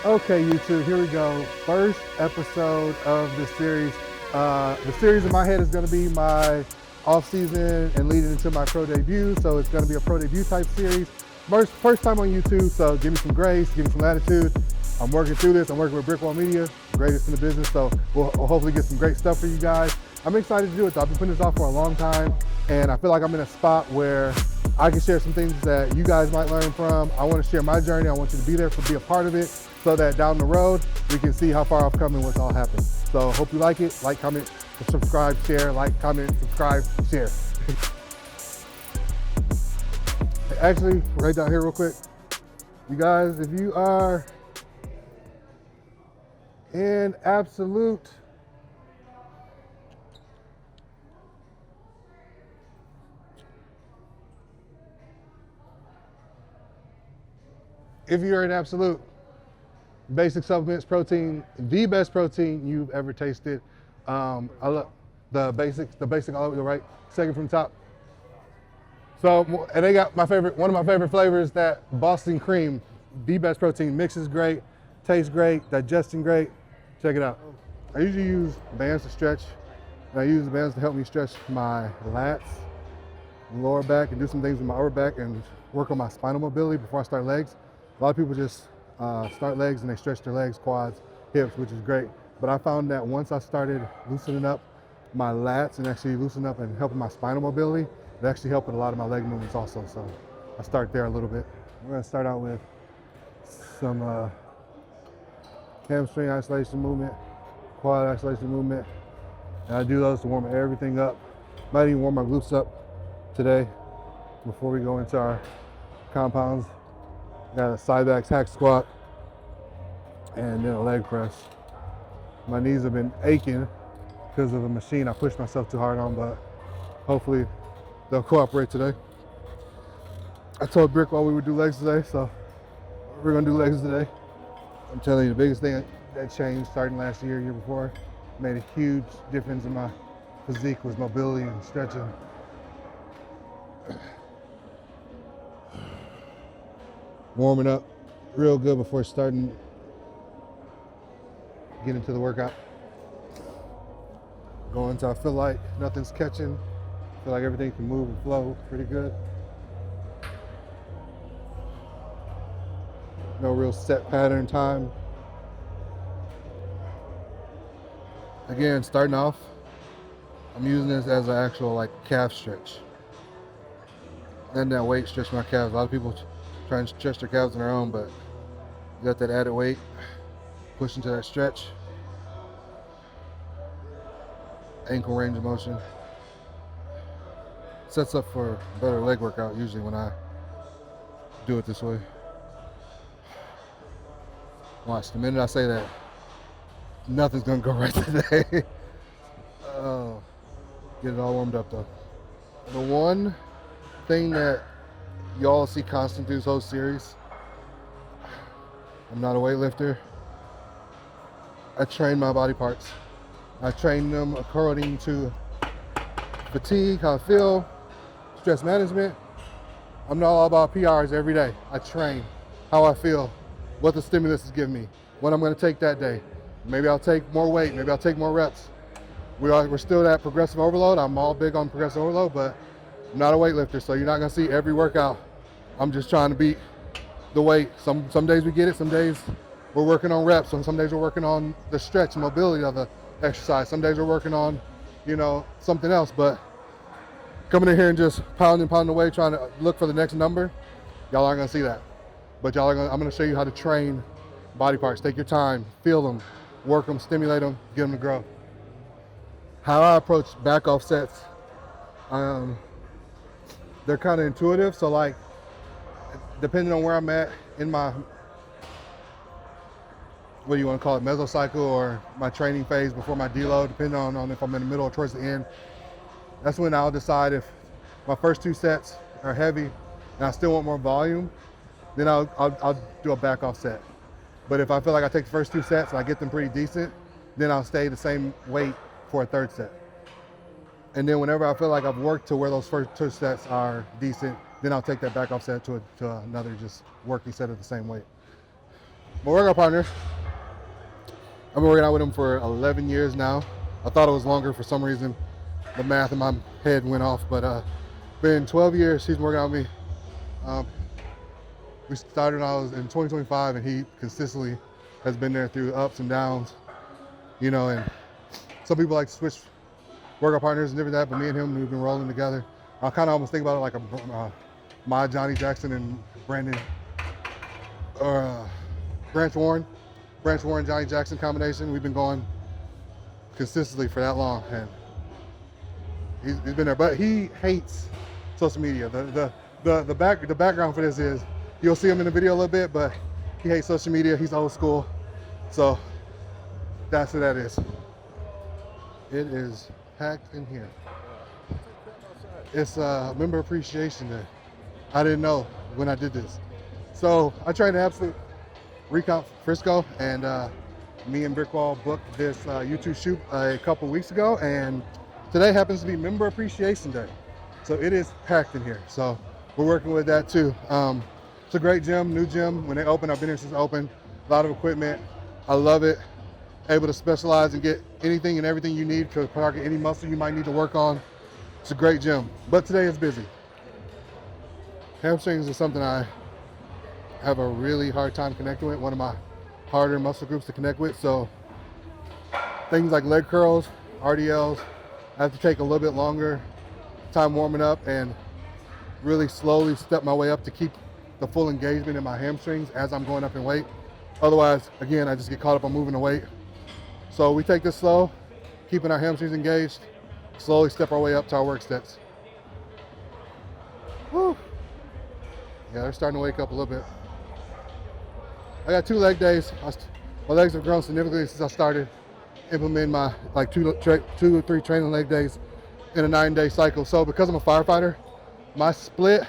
Okay, YouTube, here we go. First episode of the series. The series in my head is going to be my off season and leading into my pro debut. So it's going to be a pro debut type series. First time on YouTube, so give me some grace, give me some latitude. I'm working through this. I'm working with Brickwall Media, greatest in the business. So we'll hopefully get some great stuff for you guys. I'm excited to do it though. I've been putting this off for a long time, and I feel like I'm in a spot where I can share some things that you guys might learn from. I want to share my journey. I want you to be there to be a part of it so that down the road, we can see how far I've come and what's all happened. So hope you like it. Like, comment, subscribe, share, like, comment, subscribe, share. Actually, right down here real quick. You guys, if you are in absolute basic supplements, protein, the best protein you've ever tasted. I love the basic all the way to the right, second from top. So, and they got one of my favorite flavors, that Boston cream, the best protein, mixes great, tastes great, digesting great. Check it out. I usually use bands to stretch, and I use the bands to help me stretch my lats, lower back, and do some things with my upper back and work on my spinal mobility before I start legs. A lot of people just start legs and they stretch their legs, quads, hips, which is great. But I found that once I started loosening up my lats and actually loosening up and helping my spinal mobility, it actually helped with a lot of my leg movements also. So I start there a little bit. We're gonna start out with some hamstring isolation movement, quad isolation movement. And I do those to warm everything up. Might even warm my glutes up today before we go into our compounds. Got a side back hack squat and then a leg press. My knees have been aching because of the machine I pushed myself too hard on, but hopefully they'll cooperate today. I told Brick while we would do legs today, so we're gonna do legs today. I'm telling you, the biggest thing that changed starting last year before, made a huge difference in my physique, was mobility and stretching. Warming up real good before starting, get into the workout. Going until I feel like nothing's catching, feel like everything can move and flow pretty good. No real set pattern time. Again, starting off, I'm using this as an actual like calf stretch. Then that weight stretch my calves. A lot of people try and stretch their calves on their own, but you got that added weight, push into that stretch. Ankle range of motion. Sets up for a better leg workout usually when I do it this way. Watch, the minute I say that, nothing's gonna go right today. Get it all warmed up though. The one thing that y'all see constant through this whole series, I'm not a weightlifter. I train my body parts. I train them according to fatigue, how I feel, stress management. I'm not all about PRs every day. I train how I feel, what the stimulus is giving me, what I'm gonna take that day. Maybe I'll take more weight, maybe I'll take more reps. We're still at progressive overload. I'm all big on progressive overload, but I'm not a weightlifter, so you're not gonna see every workout. I'm just trying to beat the weight. Some days we get it, some days we're working on reps, and some days we're working on the stretch and mobility of the exercise. Some days we're working on, something else, but coming in here and just pounding away, trying to look for the next number, y'all aren't gonna see that. But I'm gonna show you how to train body parts. Take your time, feel them, work them, stimulate them, get them to grow. How I approach back off sets, they're kind of intuitive. So like, depending on where I'm at in my, what do you want to call it, mesocycle, or my training phase before my deload, depending on if I'm in the middle or towards the end, that's when I'll decide if my first two sets are heavy and I still want more volume, then I'll do a back off set. But if I feel like I take the first two sets and I get them pretty decent, then I'll stay the same weight for a third set. And then whenever I feel like I've worked to where those first two sets are decent, then I'll take that back off set to another just working set of the same weight. my workout partner. I've been working out with him for 11 years now. I thought it was longer for some reason. The math in my head went off, but been 12 years he's been working out with me. We started when I was in 2025, and he consistently has been there through ups and downs, you know, and some people like to switch workout partners and different that, but me and him, we've been rolling together. I kind of almost think about it like my Johnny Jackson and Brandon, or Branch Warren, Johnny Jackson combination. We've been going consistently for that long, and he's been there. But he hates social media. The background for this is, you'll see him in the video a little bit, but he hates social media. He's old school, so that's what that is. It is packed in here. It's Member Appreciation Day. I didn't know when I did this. So I trained at Absolute Recomp Frisco, and me and Brickwall booked this YouTube shoot a couple weeks ago, and today happens to be Member Appreciation Day. So it is packed in here. So we're working with that too. It's a great gym, new gym. When they open, I've been here since it opened. A lot of equipment. I love it. Able to specialize and get anything and everything you need to target any muscle you might need to work on. It's a great gym, but today is busy. Hamstrings is something I have a really hard time connecting with, one of my harder muscle groups to connect with. So things like leg curls, RDLs, I have to take a little bit longer time warming up and really slowly step my way up to keep the full engagement in my hamstrings as I'm going up in weight. Otherwise, again, I just get caught up on moving the weight. So we take this slow, keeping our hamstrings engaged, slowly step our way up to our work steps. Whew. Yeah, they're starting to wake up a little bit. I got 2 leg days. My legs have grown significantly since I started implementing my like 2 or 3 training leg days in a 9-day cycle. So because I'm a firefighter, my split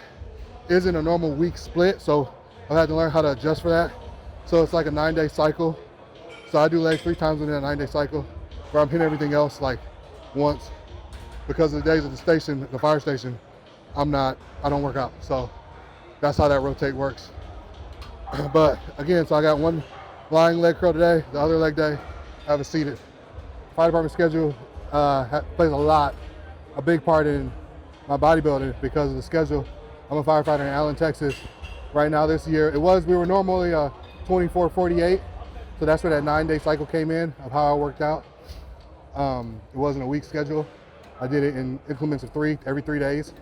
isn't a normal week split. So I've had to learn how to adjust for that. So it's like a 9-day cycle. So I do legs 3 times within a 9-day cycle, where I'm hitting everything else like once. Because of the days at the station, the fire station, I don't work out. So that's how that rotate works. But again, so I got 1 lying leg curl today, the other leg day, I have a seated. Fire department schedule plays a big part in my bodybuilding because of the schedule. I'm a firefighter in Allen, Texas. Right now this year, we were normally 24-48. So that's where that 9-day cycle came in of how I worked out. It wasn't a week schedule. I did it in increments of 3, every 3 days.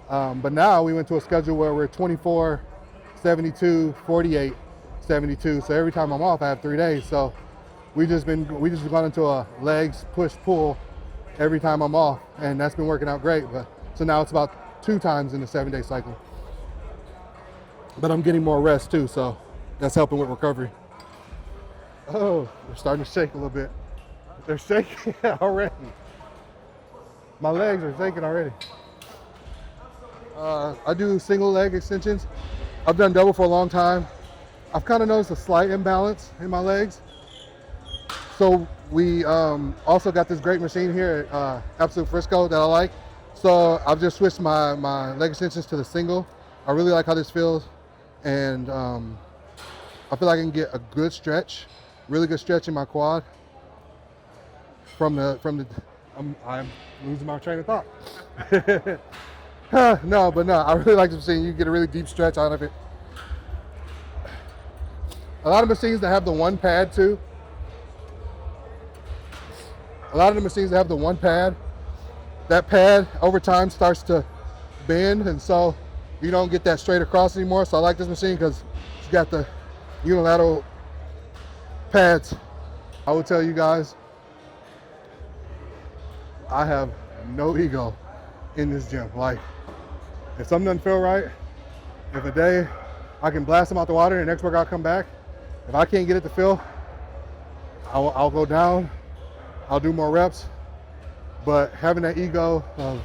But now we went to a schedule where we're 24, 72, 48, 72. So every time I'm off, I have 3 days. So we just gone into a legs push pull every time I'm off, and that's been working out great. But so now it's about 2 times in the 7-day cycle. But I'm getting more rest too, so that's helping with recovery. Oh, they're starting to shake a little bit. They're shaking already. My legs are shaking already. I do single leg extensions. I've done double for a long time. I've kind of noticed a slight imbalance in my legs. So we also got this great machine here at Absolute Frisco that I like. So I've just switched my leg extensions to the single. I really like how this feels. And I feel like I can get a good stretch, really good stretch in my quad from the I'm losing my train of thought. No, I really like the machine. You get a really deep stretch out of it. A lot of machines that have the 1 pad too. A lot of the machines that have the 1 pad, that pad over time starts to bend, and so you don't get that straight across anymore. So I like this machine because it's got the unilateral pads. I will tell you guys, I have no ego in this gym. Like, if something doesn't feel right, if a day I can blast them out the water and the next workout come back, if I can't get it to feel, I'll go down, I'll do more reps. But having that ego of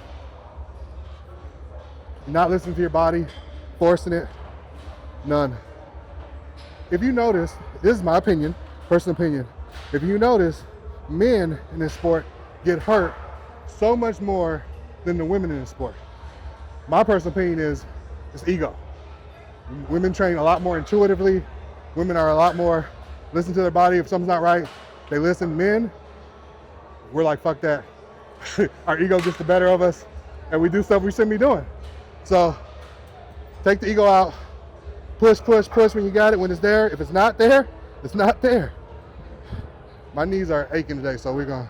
not listening to your body, forcing it, none. If you notice, this is my opinion, personal opinion, if you notice, men in this sport get hurt so much more than the women in the sport. My personal opinion is it's ego. Women train a lot more intuitively. Women are a lot more, listen to their body. If something's not right, they listen. Men, we're like, fuck that. Our ego gets the better of us and we do stuff we shouldn't be doing. So take the ego out, push, push, push when you got it, when it's there. If it's not there, it's not there. My knees are aching today, so we're gonna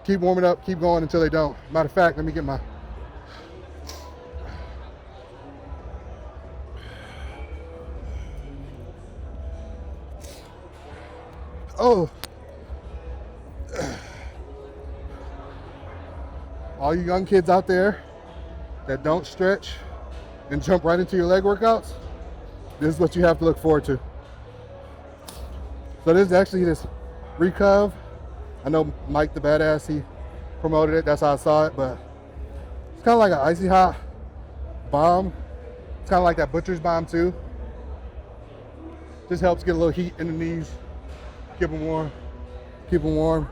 keep warming up, keep going until they don't. Matter of fact, let me get my, oh. All you young kids out there that don't stretch and jump right into your leg workouts, this is what you have to look forward to. So this is actually this Recov. I know Mike the Badass, he promoted it, that's how I saw it, but it's kind of like an icy hot bomb. It's kind of like that Butcher's Bomb too. Just helps get a little heat in the knees, keep them warm, keep them warm.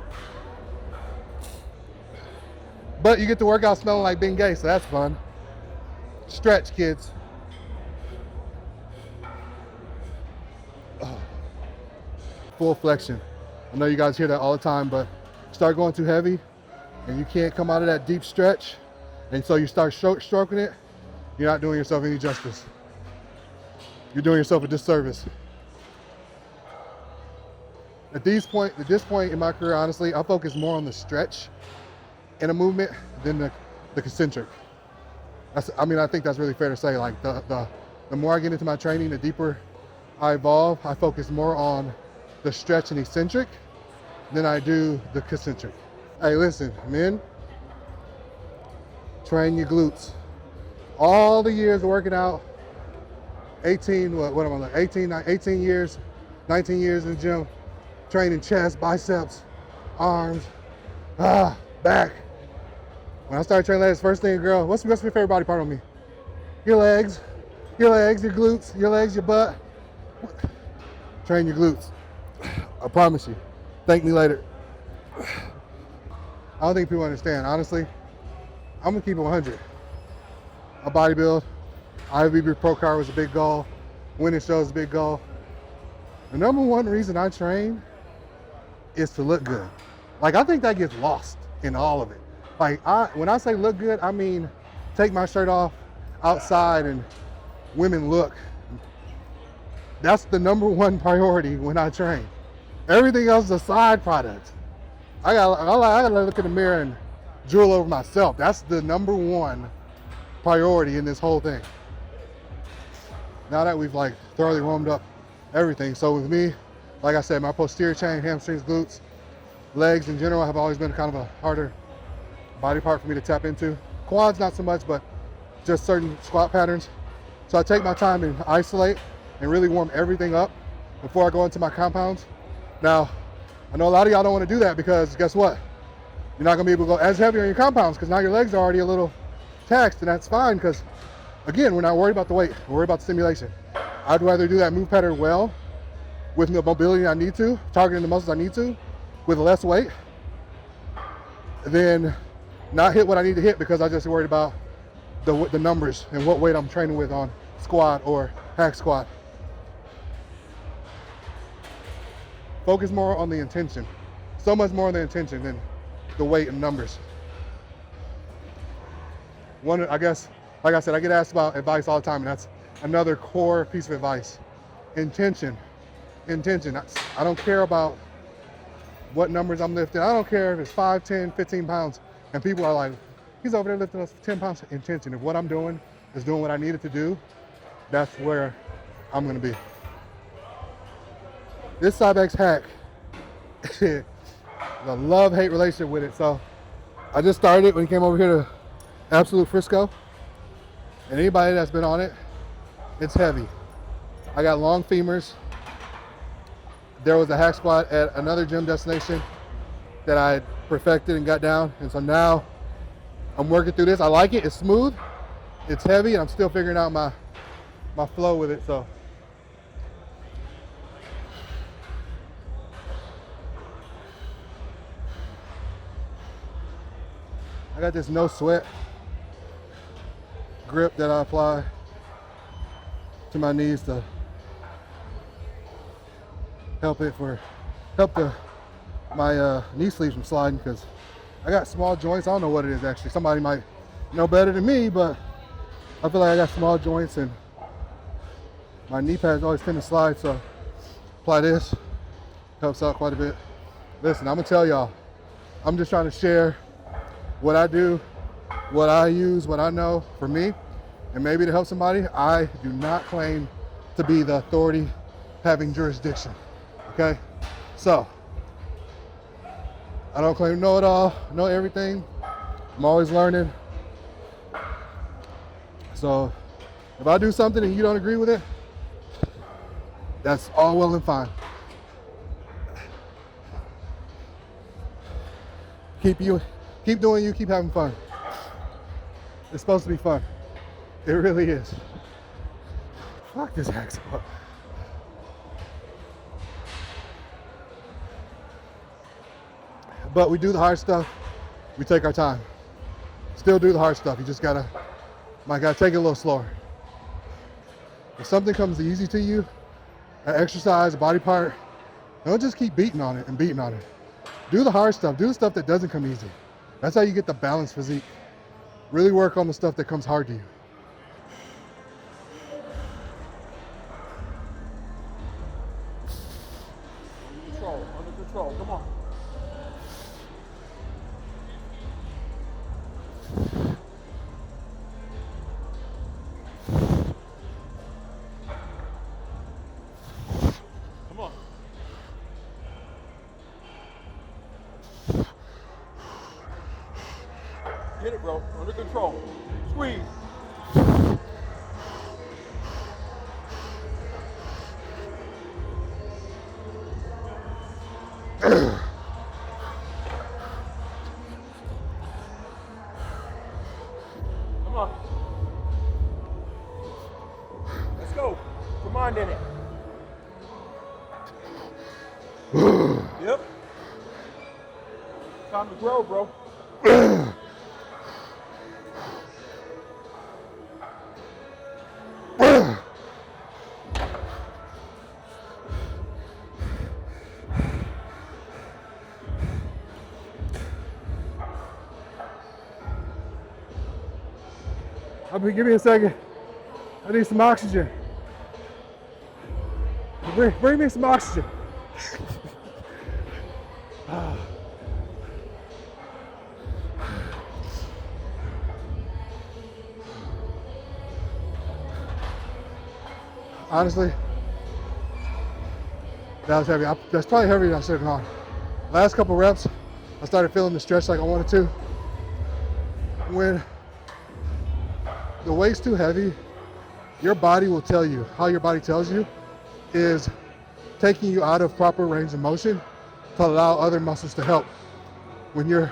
But you get to work out smelling like Ben Gay, so that's fun. Stretch, kids. Oh. Full flexion. I know you guys hear that all the time, but start going too heavy and you can't come out of that deep stretch, and so you start stroking it, you're not doing yourself any justice. You're doing yourself a disservice. At this point in my career, honestly, I focus more on the stretch in a movement than the concentric. I think that's really fair to say. Like the more I get into my training, the deeper I evolve. I focus more on the stretch and eccentric than I do the concentric. Hey, listen, men, train your glutes. All the years of working out, 18 years, 19 years in the gym, training chest, biceps, arms, back. When I started training legs, first thing, girl, what's your favorite body part on me? Your legs, your glutes, your legs, your butt. Train your glutes. I promise you. Thank me later. I don't think people understand. Honestly, I'm gonna keep it 100. I bodybuild. IFBB Pro Car was a big goal. Winning shows is a big goal. The number one reason I train is to look good. Like, I think that gets lost in all of it. Like, when I say look good, I mean take my shirt off outside and women look. That's the number one priority when I train. Everything else is a side product. I gotta look in the mirror and drool over myself. That's the number one priority in this whole thing. Now that we've like thoroughly warmed up everything. So with me, like I said, my posterior chain, hamstrings, glutes, legs in general have always been kind of a harder body part for me to tap into. Quads, not so much, but just certain squat patterns. So I take my time and isolate and really warm everything up before I go into my compounds. Now, I know a lot of y'all don't want to do that because guess what? You're not gonna be able to go as heavy on your compounds because now your legs are already a little taxed, and that's fine because, again, we're not worried about the weight, we're worried about the stimulation. I'd rather do that move pattern well with the mobility I need to, targeting the muscles I need to, with less weight, than not hit what I need to hit because I just worried about the numbers and what weight I'm training with on squat or hack squat. Focus more on the intention. So much more on the intention than the weight and numbers. One, I guess, like I said, I get asked about advice all the time, and that's another core piece of advice. Intention. Intention. I don't care about what numbers I'm lifting. I don't care if it's 5, 10, 15 pounds. And people are like, he's over there lifting us 10 pounds. Intention. If what I'm doing is doing what I needed to do, that's where I'm gonna be. This Cybex hack, a love-hate relationship with it. So I just started it when he came over here to Absolute Frisco. And anybody that's been on it, it's heavy. I got long femurs. There was a hack squat at another gym destination that I perfected and got down. And so now I'm working through this. I like it, it's smooth, it's heavy, and I'm still figuring out my flow with it, so. I got this no sweat grip that I apply to my knees to help my knee sleeves from sliding, because I got small joints. I don't know what it is actually. Somebody might know better than me, but I feel like I got small joints and my knee pads always tend to slide. So apply this, helps out quite a bit. Listen, I'm gonna tell y'all, I'm just trying to share what I do, what I use, what I know for me, and maybe to help somebody. I do not claim to be the authority having jurisdiction, okay? So, I don't claim to know it all, know everything. I'm always learning. So, if I do something and you don't agree with it, that's all well and fine. Keep doing you, keep having fun. It's supposed to be fun. It really is. Fuck this hacksaw. But we do the hard stuff. We take our time. Still do the hard stuff. You just might gotta take it a little slower. If something comes easy to you, an exercise, a body part, don't just keep beating on it and beating on it. Do the hard stuff. Do the stuff that doesn't come easy. That's how you get the balanced physique. Really work on the stuff that comes hard to you. Under control, come on. Come on. Get it, bro. Under control. Squeeze. Come on. Let's go. Your mind in it. Yep. Time to grow, bro. Give me a second. I need some oxygen. Bring me some oxygen. Honestly, that was heavy. That's probably heavier than I should have gone. Last couple reps, I started feeling the stretch like I wanted to. When the weight's too heavy, your body will tell you. How your body tells you is taking you out of proper range of motion to allow other muscles to help. When you're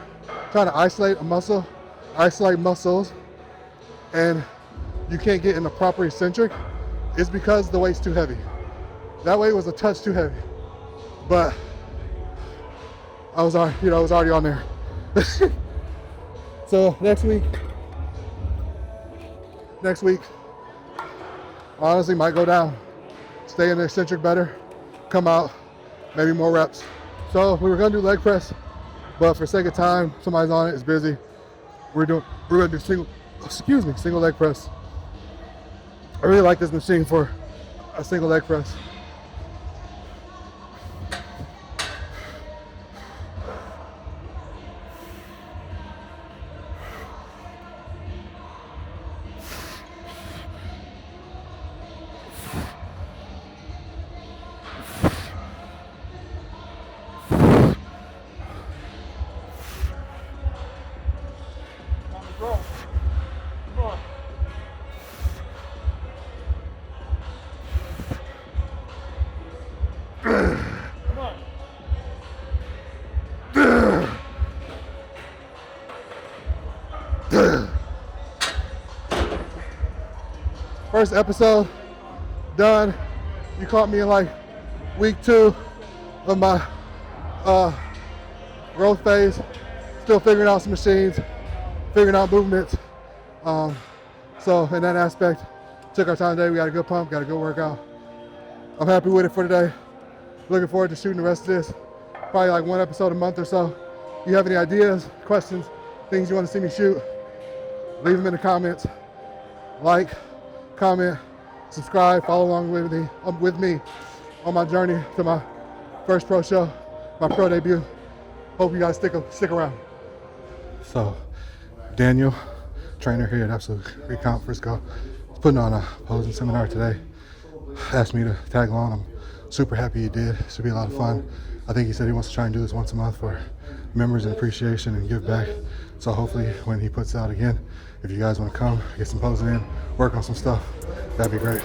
trying to isolate a muscle, isolate muscles, and you can't get in the proper eccentric, it's because the weight's too heavy. That weight was a touch too heavy, but I was already on there. So next week, honestly, might go down. Stay in the eccentric better, come out, maybe more reps. So we were gonna do leg press, but for sake of time, somebody's on it, it's busy. We're gonna do single leg press. I really like this machine for a single leg press. First episode done. You caught me in like week 2 of my growth phase. Still figuring out some machines, figuring out movements. So in that aspect, took our time today. We got a good pump, got a good workout. I'm happy with it for today. Looking forward to shooting the rest of this. Probably like 1 episode a month or so. You have any ideas, questions, things you want to see me shoot, leave them in the comments. Like, comment, subscribe, follow along with me on my journey to my first pro show, my pro debut. Hope you guys stick around. So, Daniel, trainer here at Absolute Recomp Frisco, is putting on a posing seminar today. Asked me to tag along. I'm super happy he did. It should be a lot of fun. I think he said he wants to try and do this once a month for members and appreciation and give back. So hopefully when he puts out again, if you guys want to come, get some posing in, work on some stuff, that'd be great.